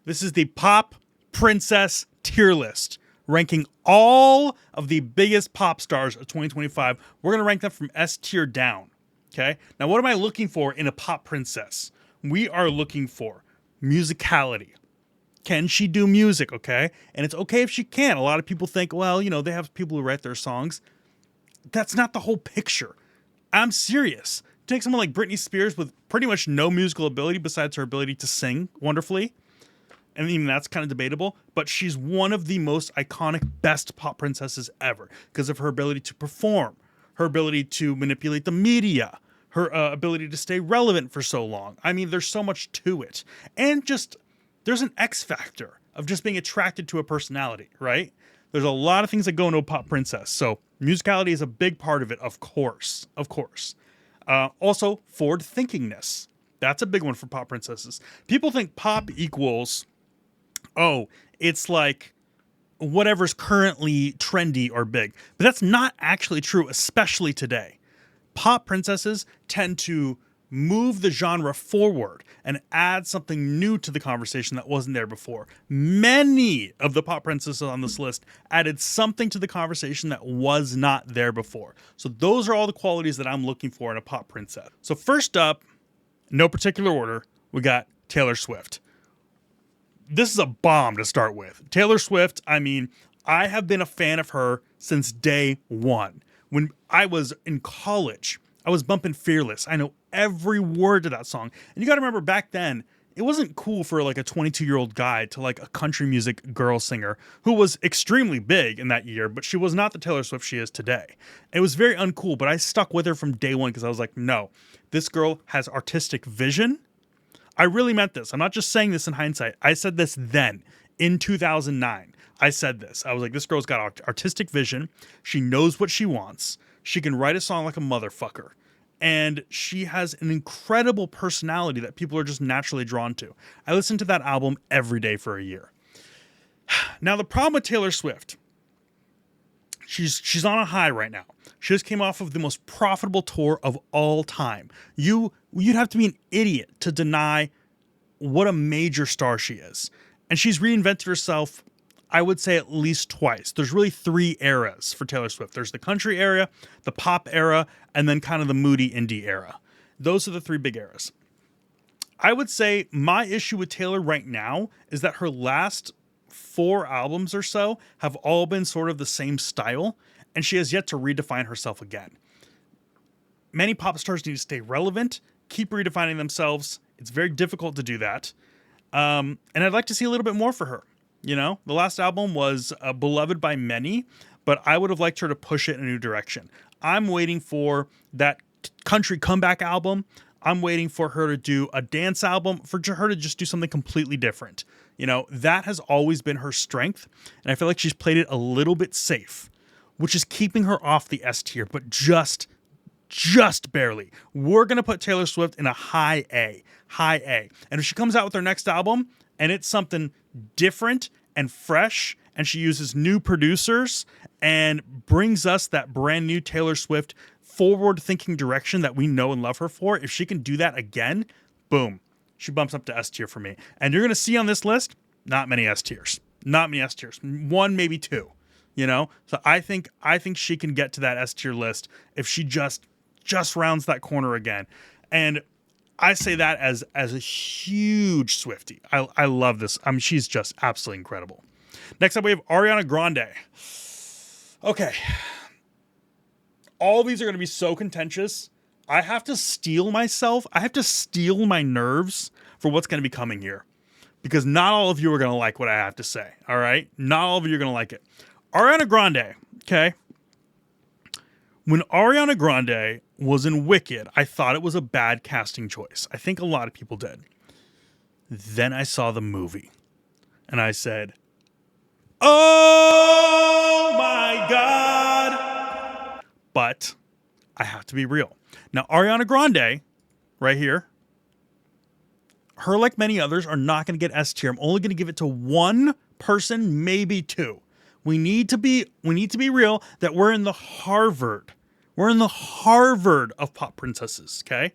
This is the pop princess tier list, ranking all of the biggest pop stars of 2025. We're going to rank them from S tier down. Okay. Now, what am I looking for in a pop princess? We are looking for musicality. Can she do music? Okay. And it's okay if she can. A lot of people think, well, they have people who write their songs. That's not the whole picture. I'm serious. Take someone like Britney Spears with pretty much no musical ability besides her ability to sing wonderfully. And even that's kind of debatable, but she's one of the most iconic, best pop princesses ever because of her ability to perform, her ability to manipulate the media, her ability to stay relevant for so long. I mean, there's so much to it. And just, there's an X factor of just being attracted to a personality, right? There's a lot of things that go into a pop princess. So musicality is a big part of it, of course. Also, forward thinkingness. That's a big one for pop princesses. People think pop equals, it's like whatever's currently trendy or big. But that's not actually true, especially today. Pop princesses tend to move the genre forward and add something new to the conversation that wasn't there before. Many of the pop princesses on this list added something to the conversation that was not there before. So those are all the qualities that I'm looking for in a pop princess. So first up, no particular order, we got Taylor Swift. This is a bomb to start with. Taylor Swift, I mean, I have been a fan of her since day one. When I was in college, I was bumping Fearless. I know every word to that song. And you got to remember back then, it wasn't cool for like a 22-year-old guy to like a country music girl singer who was extremely big in that year, but she was not the Taylor Swift she is today. It was very uncool, but I stuck with her from day one because I was like, no, this girl has artistic vision. I really meant this. I'm not just saying this in hindsight. I said this then in 2009. I said this. I was like, this girl's got artistic vision. She knows what she wants. She can write a song like a motherfucker. And she has an incredible personality that people are just naturally drawn to. I listened to that album every day for a year. Now, the problem with Taylor Swift, she's on a high right now. She just came off of the most profitable tour of all time. You'd have to be an idiot to deny what a major star she is. And she's reinvented herself, I would say, at least twice. There's really three eras for Taylor Swift. There's the country era, the pop era, and then kind of the moody indie era. Those are the three big eras. I would say my issue with Taylor right now is that her last 4 albums or so have all been sort of the same style, and she has yet to redefine herself again. Many pop stars need to stay relevant, keep redefining themselves. It's very difficult to do that. And I'd like to see a little bit more for her. The last album was beloved by many, but I would have liked her to push it in a new direction. I'm waiting for that country comeback album. I'm waiting for her to do a dance album, for her to just do something completely different. That has always been her strength, and I feel like she's played it a little bit safe, which is keeping her off the S tier, but just barely. We're going to put Taylor Swift in a high A. And if she comes out with her next album and it's something different and fresh, and she uses new producers and brings us that brand new Taylor Swift forward-thinking direction that we know and love her for, if she can do that again, boom, she bumps up to S tier for me. And you're going to see on this list, not many S tiers. 1, maybe 2. So I think she can get to that S tier list if she just rounds that corner again. And I say that as a huge Swiftie. I love this. She's just absolutely incredible. Next up, we have Ariana Grande. Okay. All these are going to be so contentious. I have to steel myself. I have to steel my nerves for what's going to be coming here. Because not all of you are going to like what I have to say. All right? Not all of you are going to like it. Ariana Grande. Okay. When Ariana Grande was in Wicked, I thought it was a bad casting choice. I think a lot of people did. Then I saw the movie. And I said, oh my God. But I have to be real. Now, Ariana Grande, right here, her, like many others, are not going to get S tier. I'm only going to give it to one person, maybe 2. We need to be real that we're in the Harvard of pop princesses, okay?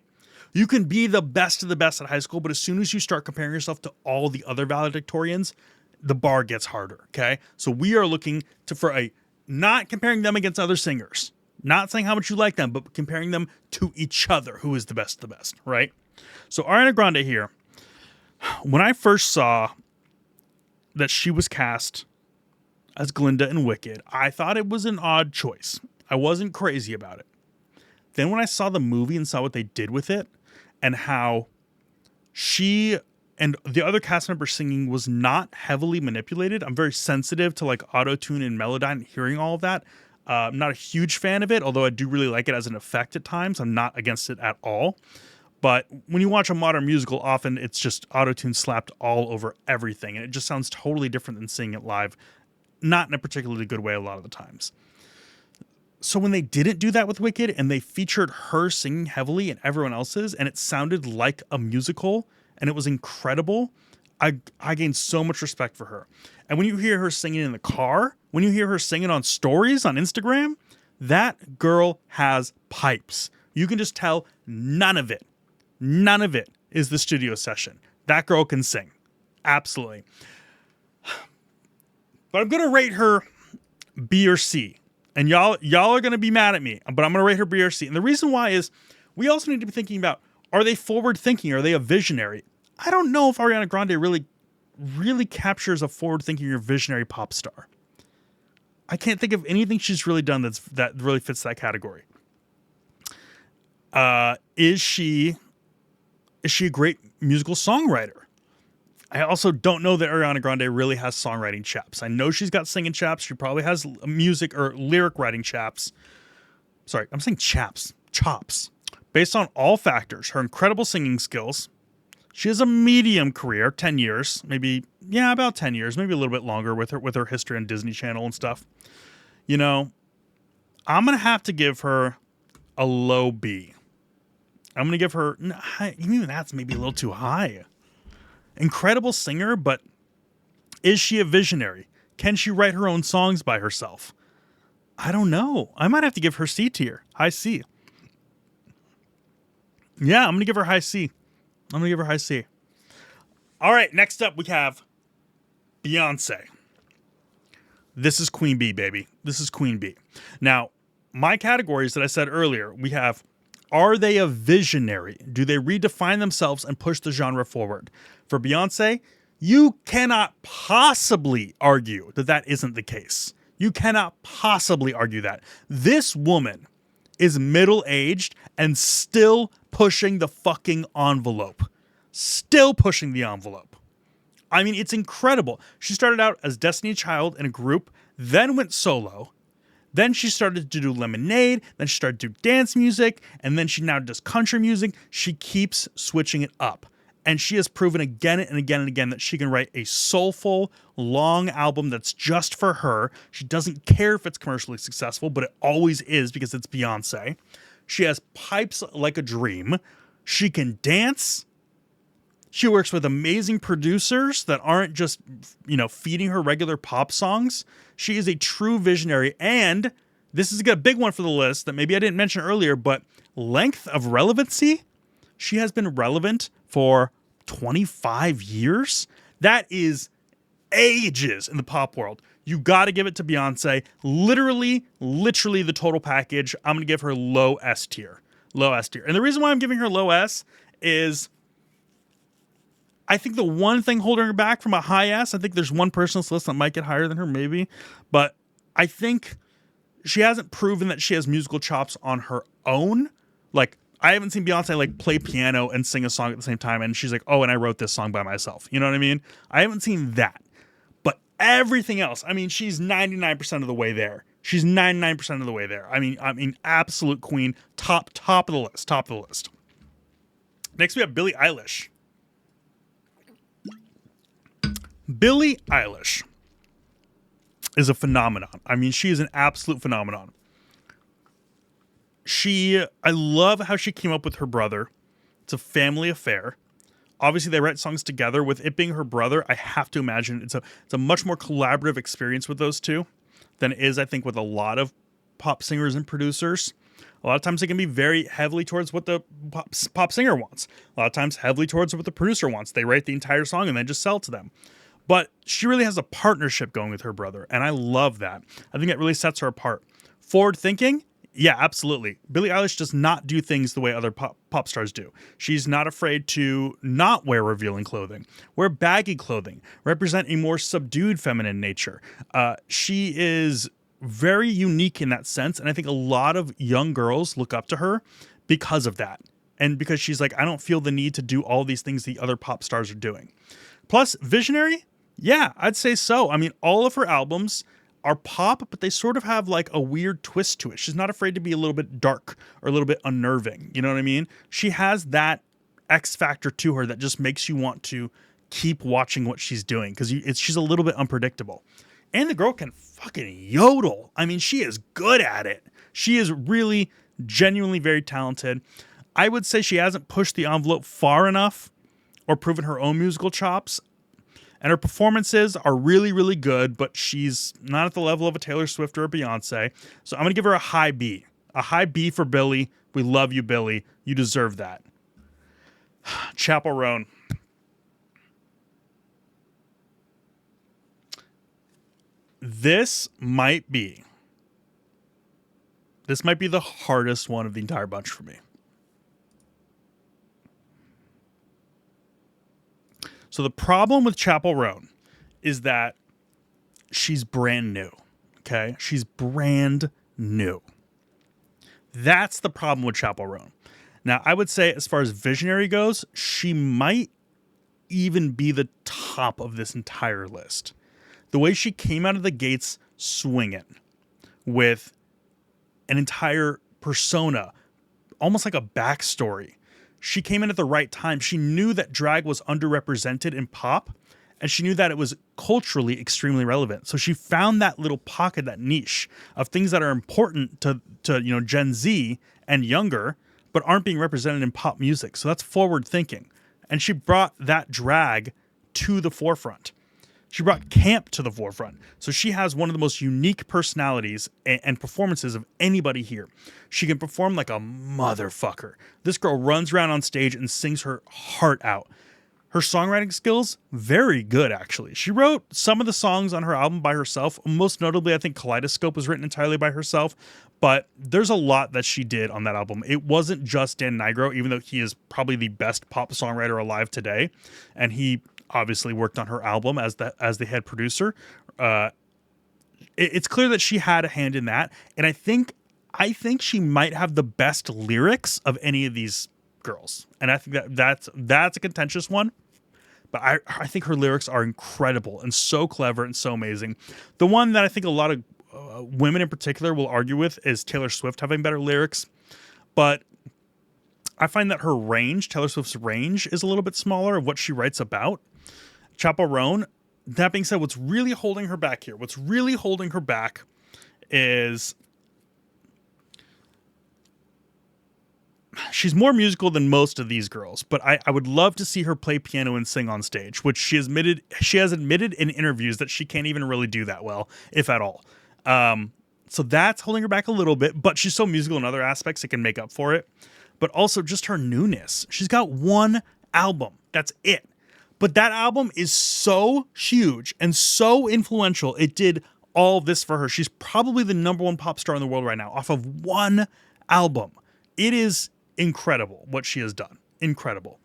You can be the best of the best at high school, but as soon as you start comparing yourself to all the other valedictorians, the bar gets harder, okay? So we are looking for not comparing them against other singers, not saying how much you like them, but comparing them to each other, who is the best of the best, right? So Ariana Grande here, when I first saw that she was cast as Glinda in Wicked, I thought it was an odd choice. I wasn't crazy about it. Then when I saw the movie and saw what they did with it and how she and the other cast members singing was not heavily manipulated. I'm very sensitive to like auto-tune and Melodyne and hearing all of that. I'm not a huge fan of it, although I do really like it as an effect at times. I'm not against it at all. But when you watch a modern musical, often it's just auto-tune slapped all over everything. And it just sounds totally different than seeing it live. Not in a particularly good way a lot of the times. So when they didn't do that with Wicked and they featured her singing heavily and everyone else's, and it sounded like a musical and it was incredible, I gained so much respect for her. And when you hear her singing in the car, when you hear her singing on stories on Instagram, that girl has pipes. You can just tell none of it is the studio session. That girl can sing. Absolutely. But I'm going to rate her B or C. And y'all are going to be mad at me, but I'm going to rate her B or C. And the reason why is we also need to be thinking about, are they forward thinking? Are they a visionary? I don't know if Ariana Grande really captures a forward thinking or visionary pop star. I can't think of anything she's really done that really fits that category. Is she a great musical songwriter? I also don't know that Ariana Grande really has songwriting chops. I know she's got singing chops. She probably has music or lyric writing chops. Sorry, I'm saying chops. Based on all factors, her incredible singing skills. She has a medium career, 10 years, maybe, about 10 years, maybe a little bit longer with her history on Disney Channel and stuff. You know, I'm going to have to give her a low B. I'm going to give her, even that's maybe a little too high. Incredible singer, but is she a visionary? Can she write her own songs by herself? I don't know. I might have to give her C tier. High C. Yeah, I'm going to give her high C. All right, next up we have Beyonce. This is Queen Bee, baby. This is Queen Bee. Now, my categories that I said earlier, we have, are they a visionary? Do they redefine themselves and push the genre forward? For Beyonce, you cannot possibly argue that isn't the case. You cannot possibly argue that. This woman is middle-aged and still pushing the fucking envelope. Still pushing the envelope. I mean, it's incredible. She started out as Destiny Child in a group, then went solo. Then she started to do Lemonade. Then she started to do dance music. And then she now does country music. She keeps switching it up. And she has proven again and again and again that she can write a soulful, long album that's just for her. She doesn't care if it's commercially successful, but it always is because it's Beyonce. She has pipes like a dream. She can dance. She works with amazing producers that aren't just, feeding her regular pop songs. She is a true visionary. And this is a big one for the list that maybe I didn't mention earlier, but length of relevancy. She has been relevant for 25 years. That is ages in the pop world. You got to give it to Beyonce. Literally the total package. I'm going to give her low S tier. And the reason why I'm giving her low S is I think the one thing holding her back from a high S, I think there's one person on this list that might get higher than her, maybe. But I think she hasn't proven that she has musical chops on her own. Like, I haven't seen Beyonce play piano and sing a song at the same time, and she's like, oh, and I wrote this song by myself. You know what I mean? I haven't seen that. But everything else, I mean, she's 99% of the way there. I mean, absolute queen, top of the list. Next, we have Billie Eilish. Billie Eilish is a phenomenon. I mean, she is an absolute phenomenon. I love how she came up with her brother. It's a family affair. Obviously, they write songs together. With it being her brother, I have to imagine it's a much more collaborative experience with those two than it is, I think, with a lot of pop singers and producers. A lot of times it can be very heavily towards what the pop singer wants. A lot of times heavily towards what the producer wants. They write the entire song and then just sell it to them. But she really has a partnership going with her brother, and I love that. I think it really sets her apart. Forward thinking? Yeah, absolutely. Billie Eilish does not do things the way other pop stars do. She's not afraid to not wear revealing clothing, wear baggy clothing, represent a more subdued feminine nature. She is very unique in that sense, and I think a lot of young girls look up to her because of that. And because she's like, I don't feel the need to do all these things the other pop stars are doing. Plus, visionary? Yeah, I'd say so. I mean, all of her albums are pop, but they sort of have like a weird twist to it. She's not afraid to be a little bit dark or a little bit unnerving. You know what I mean? She has that X factor to her that just makes you want to keep watching what she's doing because she's a little bit unpredictable. And the girl can fucking yodel. I mean, she is good at it. She is really genuinely very talented. I would say she hasn't pushed the envelope far enough or proven her own musical chops. And her performances are really, really good, but she's not at the level of a Taylor Swift or a Beyonce. So I'm going to give her a high B. A high B for Billie. We love you, Billie. You deserve that. Chappell Roan. This might be the hardest one of the entire bunch for me. So the problem with Chappell Roan is that she's brand new, okay? She's brand new. That's the problem with Chappell Roan. Now, I would say as far as visionary goes, she might even be the top of this entire list. The way she came out of the gates swinging with an entire persona, almost like a backstory. She came in at the right time. She knew that drag was underrepresented in pop, and she knew that it was culturally extremely relevant. So she found that little pocket, that niche of things that are important to Gen Z and younger, but aren't being represented in pop music. So that's forward thinking. And she brought that drag to the forefront. She brought camp to the forefront. So she has one of the most unique personalities and performances of anybody here. She can perform like a motherfucker. This girl runs around on stage and sings her heart out. Her songwriting skills, very good, actually. She wrote some of the songs on her album by herself. Most notably, I think Kaleidoscope was written entirely by herself. But there's a lot that she did on that album. It wasn't just Dan Nigro, even though he is probably the best pop songwriter alive today. And he obviously worked on her album as the head producer. It's clear that she had a hand in that, and I think she might have the best lyrics of any of these girls, and I think that's a contentious one. But I think her lyrics are incredible and so clever and so amazing. The one that I think a lot of women in particular will argue with is Taylor Swift having better lyrics, but I find that her range, Taylor Swift's range, is a little bit smaller of what she writes about. Chappell Roan, that being said, what's really holding her back here, is she's more musical than most of these girls, but I would love to see her play piano and sing on stage, which she has admitted in interviews that she can't even really do that well, if at all. So that's holding her back a little bit, but she's so musical in other aspects it can make up for it. But also just her newness. She's got one album. That's it. But that album is so huge and so influential. It did all this for her. She's probably the number one pop star in the world right now off of one album. It is incredible what she has done. Incredible.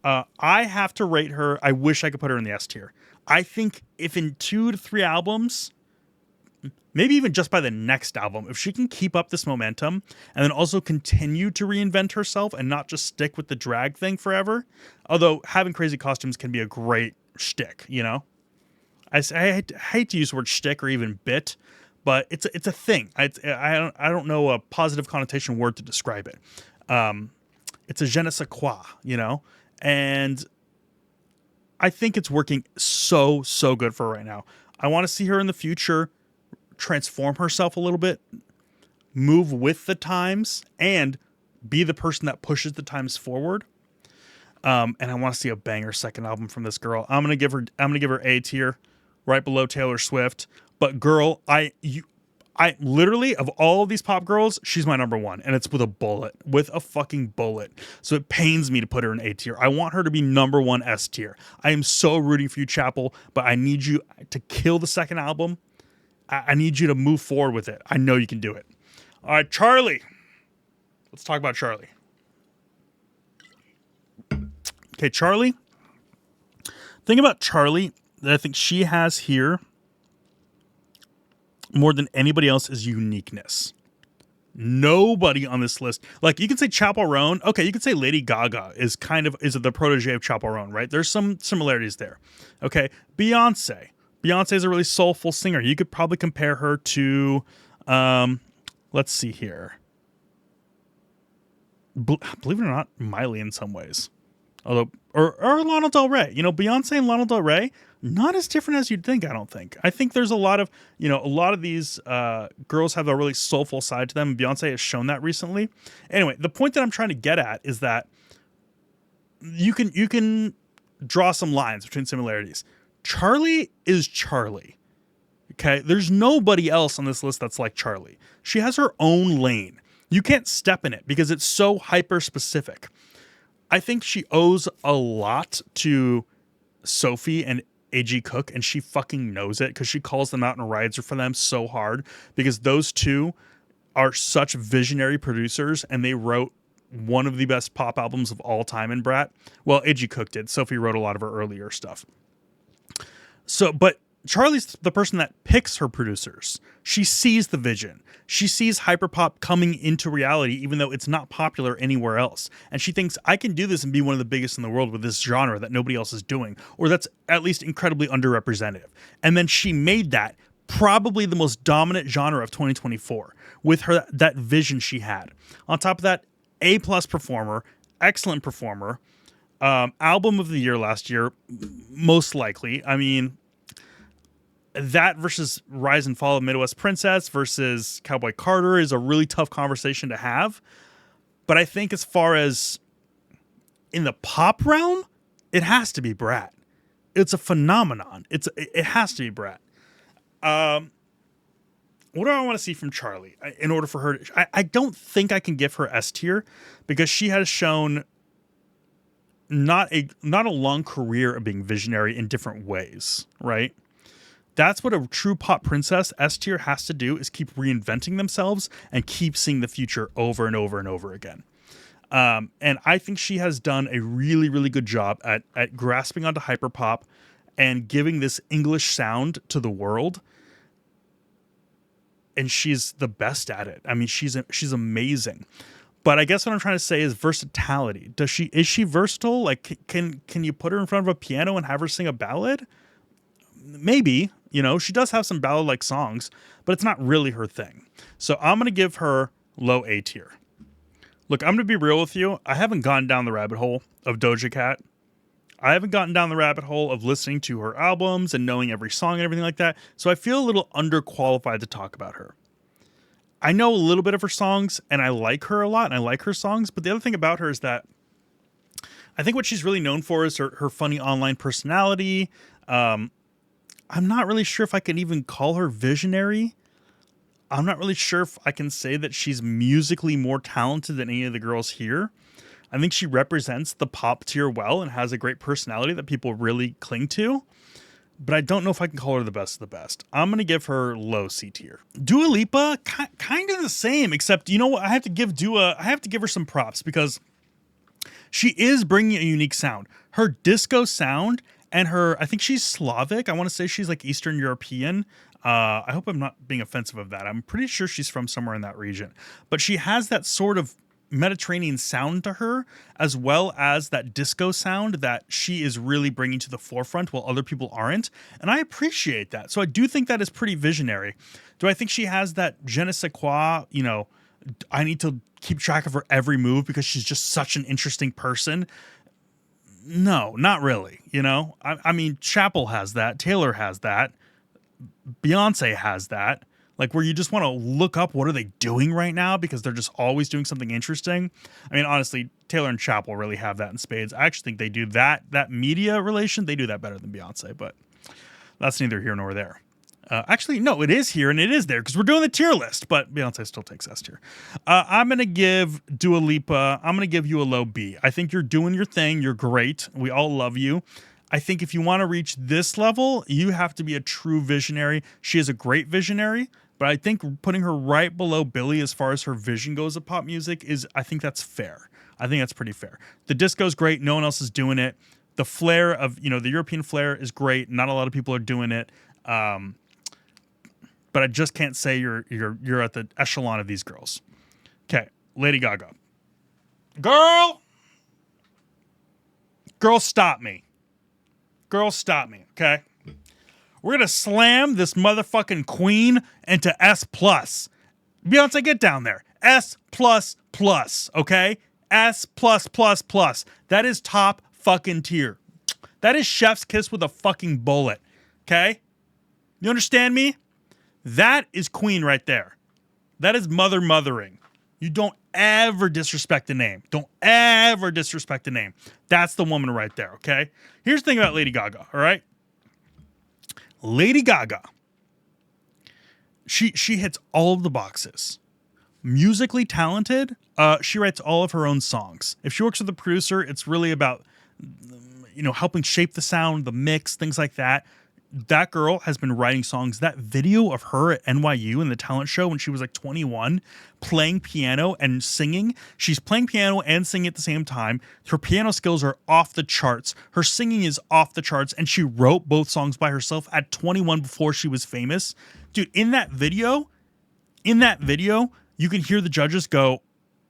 I have to rate her. I wish I could put her in the S tier. I think if in 2 to 3 albums, maybe even just by the next album, if she can keep up this momentum and then also continue to reinvent herself and not just stick with the drag thing forever, although having crazy costumes can be a great shtick, you know? I hate to use the word shtick or even bit, but it's a thing. I don't know a positive connotation word to describe it. It's a je ne sais quoi, you know? And I think it's working so good for her right now. I want to see her in the future transform herself a little bit, move with the times, and be the person that pushes the times forward. And I want to see a banger second album from this girl. I'm gonna give her A tier, right below Taylor Swift. But girl, I I literally, of all of these pop girls, she's my number one, and it's with a fucking bullet. So it pains me to put her in A tier. I want her to be number one S tier. I am so rooting for you, Chappell, but I need you to kill the second album. I need you to move forward with it. I know you can do it. All right, Charli. Let's talk about Charli. Okay, Charli. Thing about Charli that I think she has here more than anybody else is uniqueness. Nobody on this list, like you can say Chappell Roan. Okay, you could say Lady Gaga is the protege of Chappell Roan, right? There's some similarities there. Okay, Beyonce. Beyonce is a really soulful singer. You could probably compare her to, let's see here. Believe it or not, Miley in some ways. Although, or Lana Del Rey. You know, Beyonce and Lana Del Rey, not as different as you'd think, I don't think. I think there's a lot of these girls have a really soulful side to them. Beyonce has shown that recently. Anyway, the point that I'm trying to get at is that you can draw some lines between similarities. Charli is Charli. Okay? There's nobody else on this list that's like Charli. She has her own lane. You can't step in it because it's so hyper specific. I think she owes a lot to Sophie and A.G. Cook, and she fucking knows it because she calls them out and rides for them so hard because those two are such visionary producers, and they wrote one of the best pop albums of all time in Brat. Well, A.G. Cook did. Sophie wrote a lot of her earlier stuff. So, but Charli's the person that picks her producers. She sees the vision. She sees hyperpop coming into reality, even though it's not popular anywhere else. And she thinks, I can do this and be one of the biggest in the world with this genre that nobody else is doing, or that's at least incredibly underrepresented. And then she made that probably the most dominant genre of 2024 with her that vision she had. On top of that, A+ performer, excellent performer, album of the year last year, most likely. I mean, that versus Rise and Fall of Midwest Princess versus Cowboy Carter is a really tough conversation to have. But I think as far as in the pop realm, it has to be Brat. It's a phenomenon. It has to be Brat. What do I want to see from Charli in order for her to... I don't think I can give her S tier because she has shown not a long career of being visionary in different ways, right? That's what a true pop princess S tier has to do, is keep reinventing themselves and keep seeing the future over and over and over again. And I think she has done a really, really good job at grasping onto hyperpop and giving this English sound to the world. And she's the best at it. I mean, she's amazing. But I guess what I'm trying to say is versatility. Is she versatile? Like, can you put her in front of a piano and have her sing a ballad? Maybe. You know, she does have some ballad-like songs, but it's not really her thing. So I'm going to give her low A tier. Look, I'm going to be real with you. I haven't gone down the rabbit hole of Doja Cat. I haven't gotten down the rabbit hole of listening to her albums and knowing every song and everything like that. So I feel a little underqualified to talk about her. I know a little bit of her songs, and I like her a lot, and I like her songs. But the other thing about her is that I think what she's really known for is her funny online personality. I'm not really sure if I can even call her visionary. I'm not really sure if I can say that she's musically more talented than any of the girls here. I think she represents the pop tier well and has a great personality that people really cling to. But I don't know if I can call her the best of the best. I'm going to give her low C tier. Dua Lipa, kind of the same, except, you know what? I have to give her some props because she is bringing a unique sound. Her disco sound and I think she's Slavic. I want to say she's like Eastern European. I hope I'm not being offensive of that. I'm pretty sure she's from somewhere in that region. But she has that sort of Mediterranean sound to her, as well as that disco sound that she is really bringing to the forefront while other people aren't. And I appreciate that. So I do think that is pretty visionary. Do I think she has that je ne sais quoi, you know, I need to keep track of her every move because she's just such an interesting person? No, not really. You know, I mean, Chappell has that. Taylor has that. Beyonce has that. Like, where you just want to look up what are they doing right now because they're just always doing something interesting. I mean, honestly, Taylor and Chappell really have that in spades. I actually think they do that media relation. They do that better than Beyonce, but that's neither here nor there. Actually, no, it is here and it is there because we're doing the tier list, but Beyonce still takes S tier. I'm going to give Dua Lipa, I'm going to give you a low B. I think you're doing your thing. You're great. We all love you. I think if you want to reach this level, you have to be a true visionary. She is a great visionary, but I think putting her right below Billie as far as her vision goes of pop music I think that's fair. I think that's pretty fair. The disco's great. No one else is doing it. The flair of, the European flair is great. Not a lot of people are doing it. But I just can't say you're at the echelon of these girls. Okay, Lady Gaga. Girl, stop me. Girl, stop me, okay? We're going to slam this motherfucking queen into S+. Beyonce, get down there. S++, okay? S+++. That is top fucking tier. That is chef's kiss with a fucking bullet, okay? You understand me? That is queen right there. That is mothering. You don't ever disrespect the name. Don't ever disrespect the name. That's the woman right there, okay? Here's the thing about Lady Gaga, all right? Lady Gaga, she hits all of the boxes. Musically talented, she writes all of her own songs. If she works with a producer, it's really about, helping shape the sound, the mix, things like that. That girl has been writing songs. That video of her at NYU in the talent show when she was like 21, playing piano and singing. She's playing piano and singing at the same time. Her piano skills are off the charts. Her singing is off the charts. And she wrote both songs by herself at 21 before she was famous. Dude, in that video, you can hear the judges go,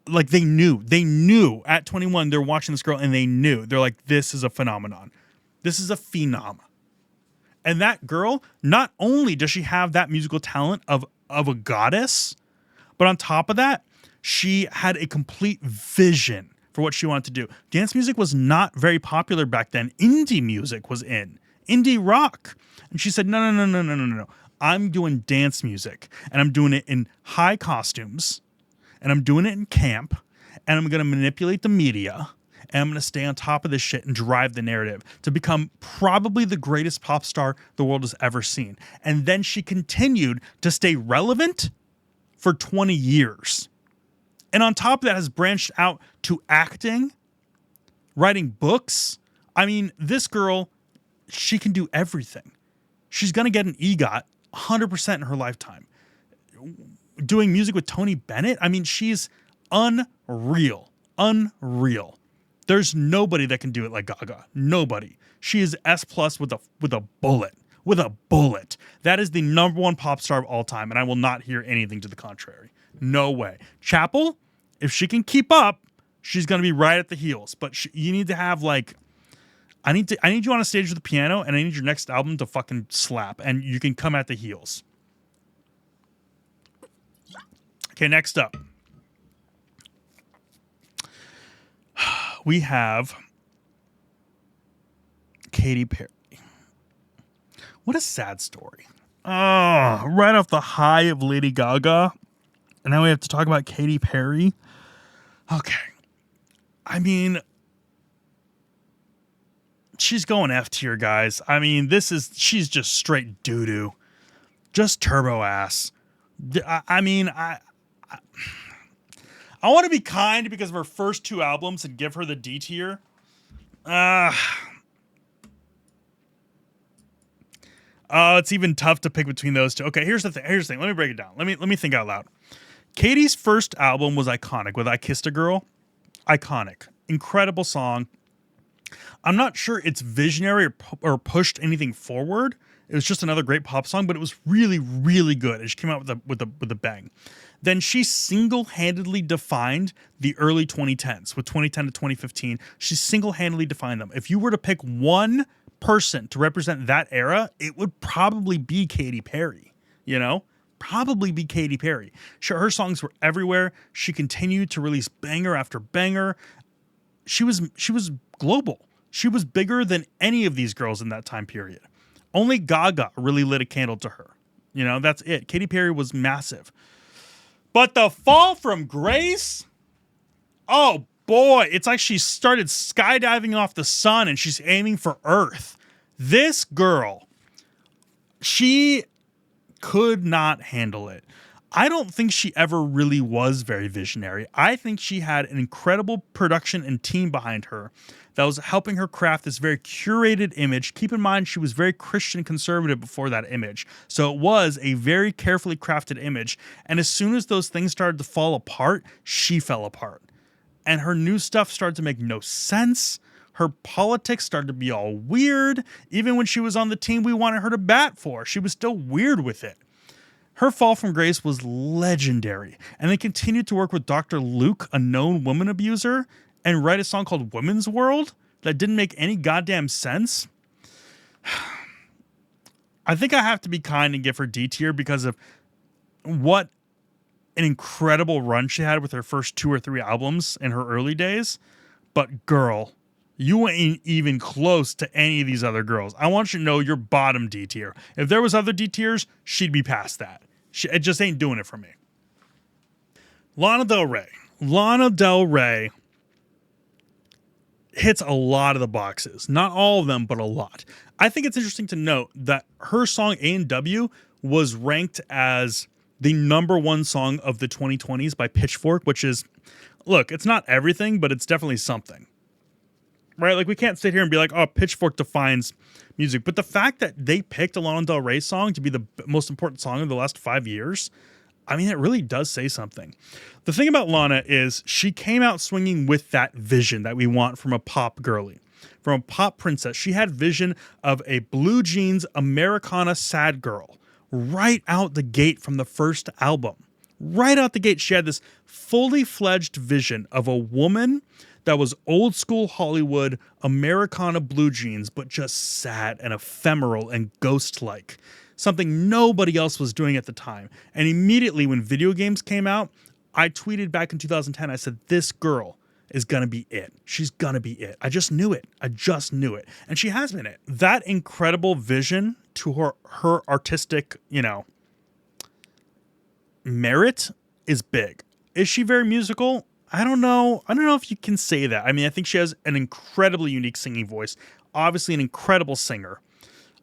like they knew at 21, they're watching this girl and they knew. They're like, this is a phenomenon. This is a phenom. And that girl, not only does she have that musical talent of a goddess, but on top of that, she had a complete vision for what she wanted to do. Dance music was not very popular back then. Indie music was in. Indie rock. And she said, no. I'm doing dance music. And I'm doing it in high costumes. And I'm doing it in camp. And I'm going to manipulate the media. And I'm going to stay on top of this shit and drive the narrative to become probably the greatest pop star the world has ever seen. And then she continued to stay relevant for 20 years. And on top of that has branched out to acting, writing books. I mean, this girl, she can do everything. She's going to get an EGOT 100% in her lifetime. Doing music with Tony Bennett. I mean, she's unreal. There's nobody that can do it like Gaga. Nobody. She is S+ with a bullet. That is the number one pop star of all time, and I will not hear anything to the contrary. No way. Chappell, if she can keep up, she's going to be right at the heels. But you need to have I need you on a stage with the piano, and I need your next album to fucking slap, and you can come at the heels. Okay, next up. We have Katy Perry. What a sad story. Oh, right off the high of Lady Gaga. And now we have to talk about Katy Perry. Okay. I mean, she's going F tier, guys. I mean, she's just straight doo-doo. Just turbo ass. I want to be kind because of her first two albums and give her the D tier. It's even tough to pick between those two. Okay, here's the thing. Let me break it down. Let me think out loud. Katy's first album was iconic with I Kissed a Girl. Iconic. Incredible song. I'm not sure it's visionary or pushed anything forward. It was just another great pop song, but it was really, really good. And she came out with a bang. Then she single-handedly defined the early 2010s. With 2010 to 2015, she single-handedly defined them. If you were to pick one person to represent that era, it would probably be Katy Perry, Probably be Katy Perry. Her songs were everywhere. She continued to release banger after banger. She was global. She was bigger than any of these girls in that time period. Only Gaga really lit a candle to her. That's it. Katy Perry was massive. But the fall from grace, oh boy, it's like she started skydiving off the sun and she's aiming for Earth. This girl, she could not handle it. I don't think she ever really was very visionary. I think she had an incredible production and team behind her that was helping her craft this very curated image. Keep in mind, she was very Christian conservative before that image. So it was a very carefully crafted image. And as soon as those things started to fall apart, she fell apart. And her new stuff started to make no sense. Her politics started to be all weird. Even when she was on the team we wanted her to bat for, she was still weird with it. Her fall from grace was legendary, and they continued to work with Dr. Luke, a known woman abuser, and write a song called Women's World that didn't make any goddamn sense. I think I have to be kind and give her D tier because of what an incredible run she had with her first 2 or 3 albums in her early days. But girl, you ain't even close to any of these other girls. I want you to know you're bottom D tier. If there was other D tiers, she'd be past that. It just ain't doing it for me. Lana Del Rey. Lana Del Rey hits a lot of the boxes. Not all of them, but a lot. I think it's interesting to note that her song A&W was ranked as the #1 song of the 2020s by Pitchfork, which is, look, it's not everything, but it's definitely something. Right? Like, we can't sit here and be like, oh, Pitchfork defines music. But the fact that they picked a Lana Del Rey song to be the most important song of the last 5 years, I mean, it really does say something. The thing about Lana is she came out swinging with that vision that we want from a pop girly, from a pop princess. She had vision of a blue jeans Americana sad girl right out the gate from the first album. Right out the gate, she had this fully fledged vision of a woman that was old school Hollywood Americana blue jeans, but just sad and ephemeral and ghost-like. Something nobody else was doing at the time. And immediately when video games came out, I tweeted back in 2010, I said, this girl is going to be it. She's going to be it. I just knew it. And she has been it. That incredible vision to her artistic, merit is big. Is she very musical? I don't know. I don't know if you can say that. I mean, I think she has an incredibly unique singing voice. Obviously an incredible singer.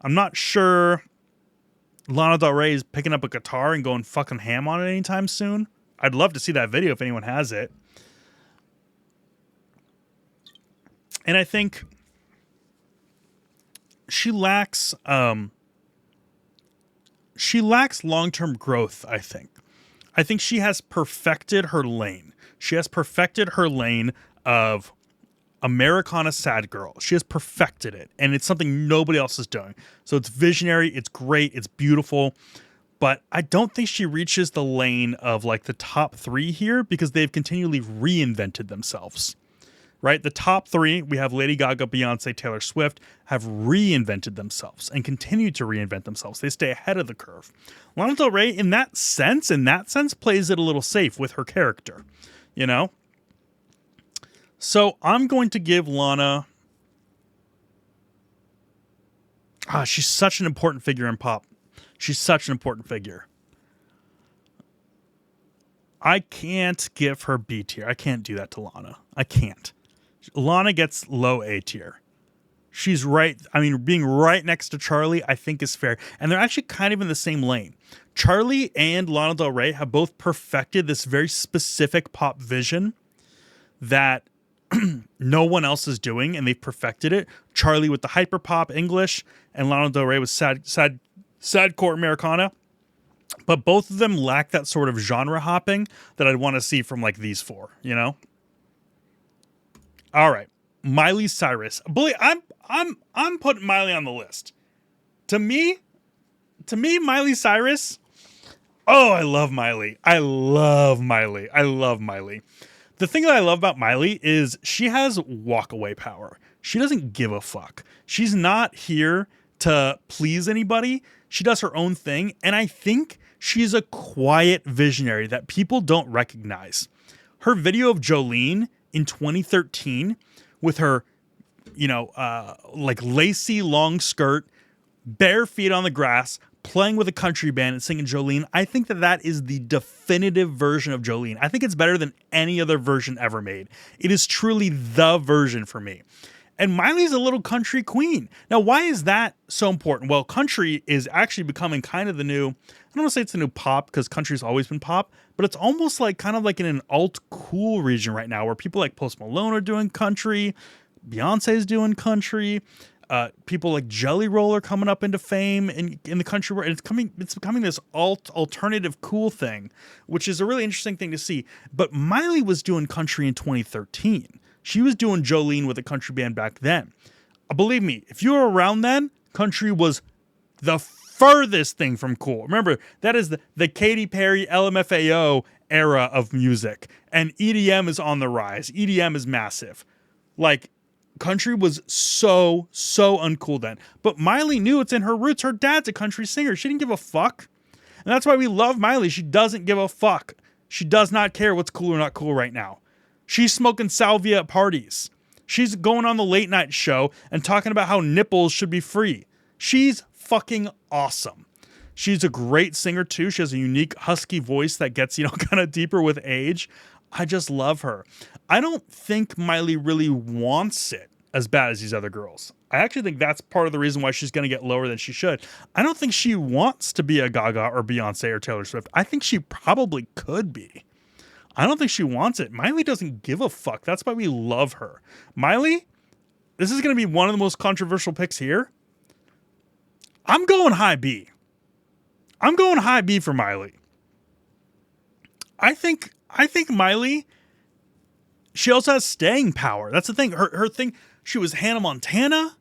I'm not sure Lana Del Rey is picking up a guitar and going fucking ham on it anytime soon. I'd love to see that video if anyone has it. And I think she lacks long-term growth, I think. I think she has perfected her lane. She has perfected her lane of Americana sad girl. She has perfected it, and it's something nobody else is doing. So it's visionary, it's great, it's beautiful, but I don't think she reaches the lane of like the top 3 here because they've continually reinvented themselves. Right? The top 3, we have Lady Gaga, Beyonce, Taylor Swift, have reinvented themselves and continue to reinvent themselves. They stay ahead of the curve. Lana Del Rey, in that sense, plays it a little safe with her character. So I'm going to give Lana... she's such an important figure in pop. She's such an important figure. I can't give her B tier. I can't do that to Lana. I can't. Lana gets low A tier. She's right. I mean, being right next to Charli, I think is fair. And they're actually kind of in the same lane. Charli and Lana Del Rey have both perfected this very specific pop vision that no one else is doing, and they've perfected it. Charli with the hyper pop English, and Lana Del Rey with sadcore Americana. But both of them lack that sort of genre hopping that I'd want to see from like these 4, All right, Miley Cyrus. Billie, I'm putting Miley on the list. To me, Miley Cyrus. Oh, I love Miley. I love Miley. The thing that I love about Miley is she has walkaway power. She doesn't give a fuck. She's not here to please anybody. She does her own thing, and I think she's a quiet visionary that people don't recognize. Her video of Jolene in 2013 with her, like lacy long skirt, bare feet on the grass, playing with a country band and singing Jolene, I think that is the definitive version of Jolene. I think it's better than any other version ever made. It is truly the version for me. And Miley's a little country queen. Now, why is that so important? Well, country is actually becoming kind of the new, I don't want to say it's the new pop because country's always been pop, but it's almost like kind of like in an alt cool region right now where people like Post Malone are doing country, Beyonce's doing country, people like Jelly Roll are coming up into fame in the country world. And it's becoming this alternative cool thing, which is a really interesting thing to see. But Miley was doing country in 2013. She was doing Jolene with a country band back then. Believe me, if you were around then, country was the furthest thing from cool. Remember, that is the Katy Perry LMFAO era of music. And EDM is on the rise. EDM is massive. Like, country was so uncool then. But Miley knew it's in her roots. Her dad's a country singer. She didn't give a fuck. And that's why we love Miley. She doesn't give a fuck. She does not care what's cool or not cool right now. She's smoking salvia at parties. She's going on the late night show and talking about how nipples should be free. She's fucking awesome. She's a great singer too. She has a unique husky voice that gets, kind of deeper with age. I just love her. I don't think Miley really wants it as bad as these other girls. I actually think that's part of the reason why she's going to get lower than she should. I don't think she wants to be a Gaga or Beyonce or Taylor Swift. I think she probably could be. I don't think she wants it. Miley doesn't give a fuck. That's why we love her. Miley, this is going to be one of the most controversial picks here. I'm going high B. I'm going high B for Miley. I think Miley, she also has staying power. That's the thing. Her thing, she was Hannah Montana,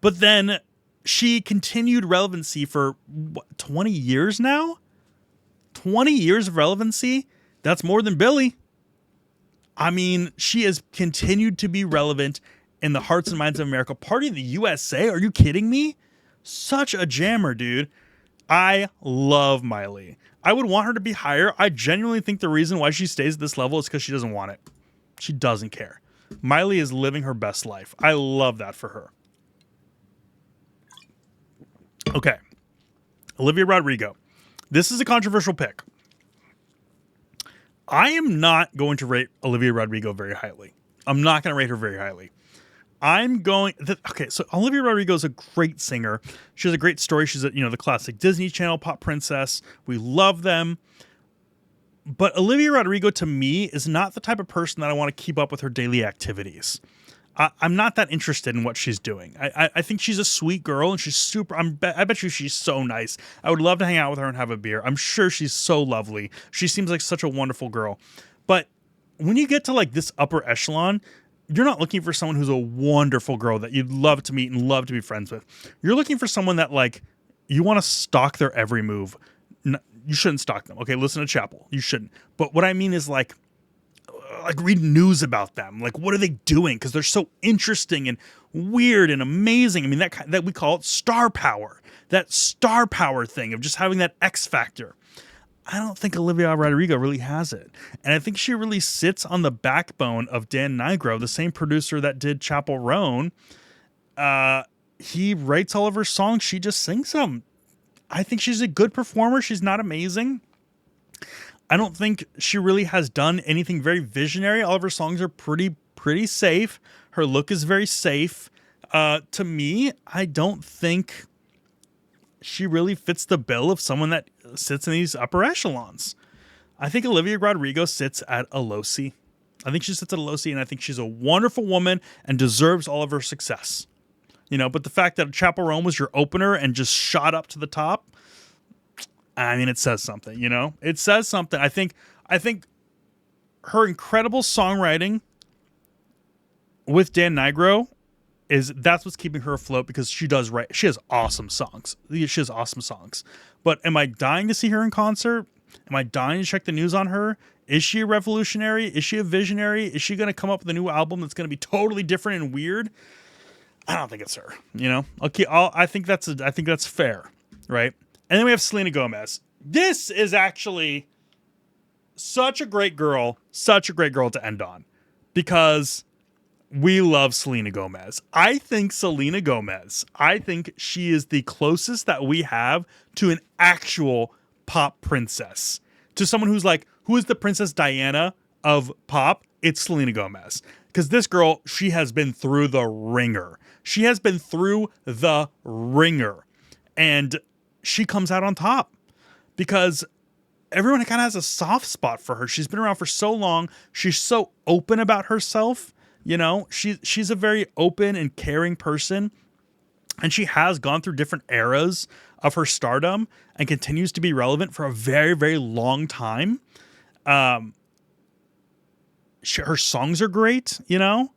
but then she continued relevancy for 20 years now? 20 years of relevancy? That's more than Billie. I mean, she has continued to be relevant in the hearts and minds of America. Party in the USA? Are you kidding me? Such a jammer, dude. I love Miley. I would want her to be higher. I genuinely think the reason why she stays at this level is because she doesn't want it. She doesn't care. Miley is living her best life. I love that for her. Okay. Olivia Rodrigo. This is a controversial pick. I am not going to rate Olivia Rodrigo very highly. I'm not going to rate her very highly. So Olivia Rodrigo is a great singer. She has a great story. She's the classic Disney Channel pop princess. We love them. But Olivia Rodrigo, to me, is not the type of person that I want to keep up with her daily activities. I'm not that interested in what she's doing. I think she's a sweet girl, and she's I bet you she's so nice. I would love to hang out with her and have a beer. I'm sure she's so lovely. She seems like such a wonderful girl. But when you get to like this upper echelon, you're not looking for someone who's a wonderful girl that you'd love to meet and love to be friends with. You're looking for someone that like you want to stalk their every move. You shouldn't stalk them. Okay, listen to Chappell. You shouldn't. But what I mean is like read news about them. Like, what are they doing? Because they're so interesting and weird and amazing. I mean, that we call it star power. That star power thing of just having that X factor. I don't think Olivia Rodrigo really has it. And I think she really sits on the backbone of Dan Nigro, the same producer that did Chappell Roan. He writes all of her songs. She just sings them. I think she's a good performer. She's not amazing. I don't think she really has done anything very visionary. All of her songs are pretty safe. Her look is very safe. To me, I don't think she really fits the bill of someone that sits in these upper echelons. I think Olivia Rodrigo sits at a low C. I think she sits at a low C, and I think she's a wonderful woman and deserves all of her success. But the fact that Chappell Roan was your opener and just shot up to the top, I mean, it says something, It says something. I think her incredible songwriting with Dan Nigro that's what's keeping her afloat, because she does write. She has awesome songs. But am I dying to see her in concert? Am I dying to check the news on her? Is she a revolutionary? Is she a visionary? Is she going to come up with a new album that's going to be totally different and weird? I don't think it's her. I think that's fair, right? And then we have Selena Gomez. This is actually such a great girl to end on, because we love Selena Gomez. I think she is the closest that we have to an actual pop princess. To someone who's like, who is the Princess Diana of pop? It's Selena Gomez. because this girl, she has been through the ringer. She has been through the ringer. And she comes out on top because everyone kind of has a soft spot for her. She's been around for so long. She's so open about herself. You know, she's a very open and caring person. And she has gone through different eras of her stardom and continues to be relevant for a very, very long time. Her songs are great, you know?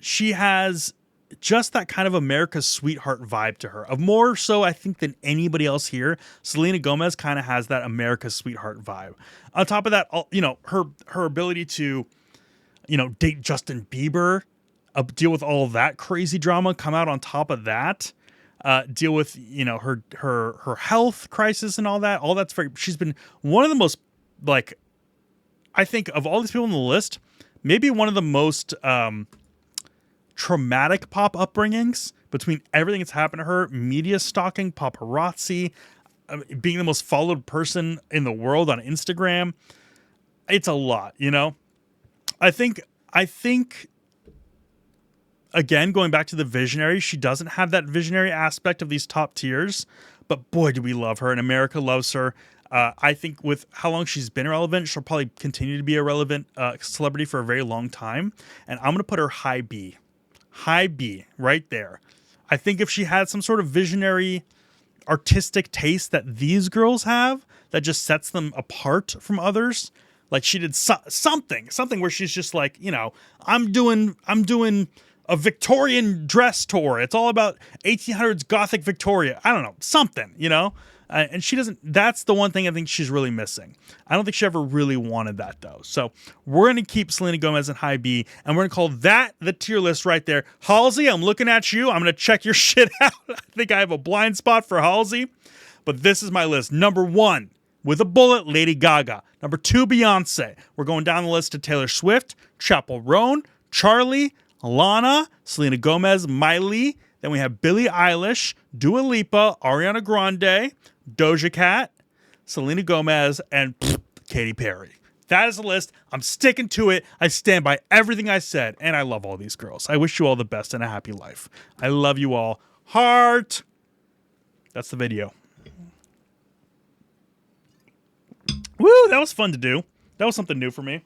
She has just that kind of America's sweetheart vibe to her. Of more so, I think, than anybody else here, Selena Gomez kind of has that America's sweetheart vibe. On top of that, you know, her ability to, you know, date Justin Bieber, deal with all of that crazy drama, come out on top of that, deal with, you know, her health crisis and all that. All that's very. She's been one of the most, like, I think of all these people on the list, maybe one of the most traumatic pop upbringings, between everything that's happened to her, media stalking, paparazzi, being the most followed person in the world on Instagram. It's a lot, you know? I think again, going back to the visionary, she doesn't have that visionary aspect of these top tiers, but boy, do we love her, and America loves her. I think with how long she's been relevant, she'll probably continue to be a relevant celebrity for a very long time. And I'm going to put her high B. High B right there. I think if she had some sort of visionary artistic taste that these girls have that just sets them apart from others, like she did something where she's just like, you know, I'm doing a Victorian dress tour. It's all about 1800s Gothic Victoria. I don't know, something, you know? And she doesn't, that's the one thing I think she's really missing. I don't think she ever really wanted that, though. So we're going to keep Selena Gomez in high B, and we're going to call that the tier list right there. Halsey, I'm looking at you. I'm going to check your shit out. I think I have a blind spot for Halsey, but this is my list. Number 1, with a bullet, Lady Gaga. Number 2, Beyonce. We're going down the list to Taylor Swift, Chappell Roan, Charli, Lana, Selena Gomez, Miley. Then we have Billie Eilish, Dua Lipa, Ariana Grande, Doja Cat, Selena Gomez, and Katy Perry. That is the list. I'm sticking to it. I stand by everything I said, and I love all these girls. I wish you all the best and a happy life. I love you all. Heart. That's the video. Woo, that was fun to do. That was something new for me.